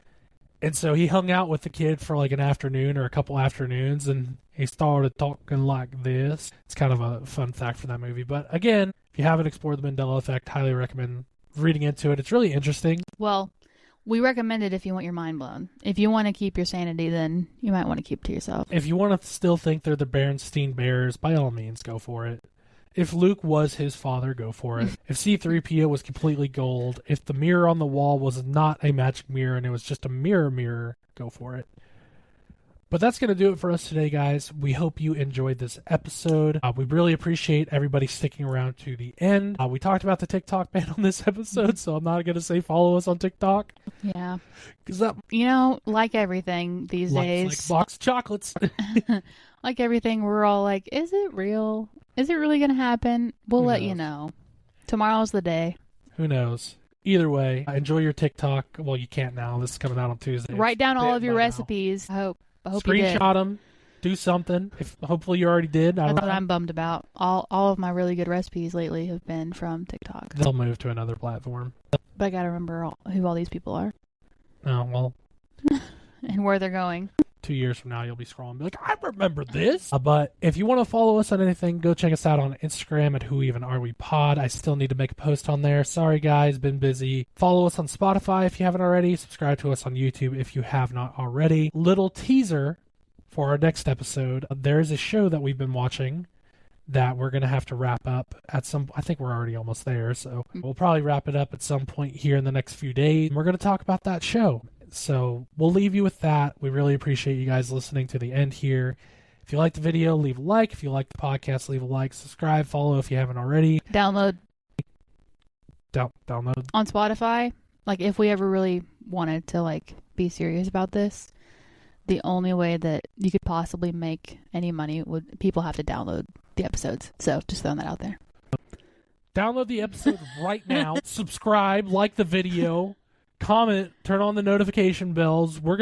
And so he hung out with the kid for like an afternoon or a couple afternoons, and he started talking like this. It's kind of a fun fact for that movie. But again, if you haven't explored the Mandela Effect, highly recommend reading into it. It's really interesting. Well, we recommend it if you want your mind blown. If you want to keep your sanity, then you might want to keep it to yourself. If you want to still think they're the Berenstein Bears, by all means, go for it. If Luke was his father, go for it. If C-3PO was completely gold, if the mirror on the wall was not a magic mirror and it was just a mirror, go for it. But that's going to do it for us today, guys. We hope you enjoyed this episode. We really appreciate everybody sticking around to the end. We talked about the TikTok ban on this episode, so I'm not going to say follow us on TikTok. Yeah. Because that, like everything these days. Like box chocolates. Like everything, we're all like, is it real? Is it really going to happen? We'll let you know. Tomorrow's the day. Who knows? Either way, enjoy your TikTok. Well, you can't now. This is coming out on Tuesday. Write down all of your recipes. I hope you did. Screenshot them. Do something. Hopefully you already did. That's what I'm bummed about. All of my really good recipes lately have been from TikTok. They'll move to another platform. But I got to remember who all these people are. Oh, well. And where they're going. 2 years from now, you'll be scrolling and be like, I remember this. But if you want to follow us on anything, go check us out on Instagram at WhoEvenAreWePod. I still need to make a post on there. Sorry, guys. Been busy. Follow us on Spotify if you haven't already. Subscribe to us on YouTube if you have not already. Little teaser for our next episode. There is a show that we've been watching that we're going to have to wrap up at some... I think we're already almost there, so we'll probably wrap it up at some point here in the next few days. We're going to talk about that show. So we'll leave you with that. We really appreciate you guys listening to the end here. If you like the video, leave a like. If you like the podcast, leave a like. Subscribe, follow if you haven't already. Download. Download. On Spotify, like if we ever really wanted to like be serious about this, the only way that you could possibly make any money would people have to download the episodes. So just throwing that out there. Download the episode right now. Subscribe, like the video. Comment, turn on the notification bells. We're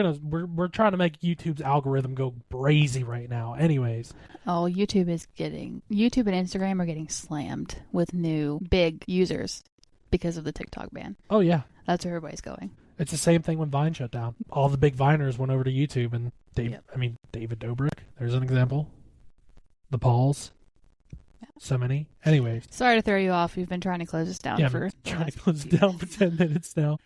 trying to make YouTube's algorithm go crazy right now. Anyways. Oh, YouTube and Instagram are getting slammed with new big users because of the TikTok ban. Oh yeah. That's where everybody's going. It's the same thing when Vine shut down. All the big Viners went over to YouTube and David Dobrik, there's an example. The Pauls. Yeah. So many. Anyways. Sorry to throw you off. We've been trying to close this down for 10 minutes now.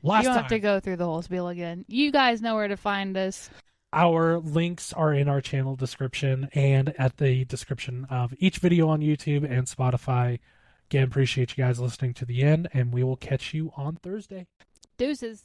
You don't have to go through the whole spiel again. You guys know where to find us. Our links are in our channel description and at the description of each video on YouTube and Spotify. Again, appreciate you guys listening to the end, and we will catch you on Thursday. Deuces.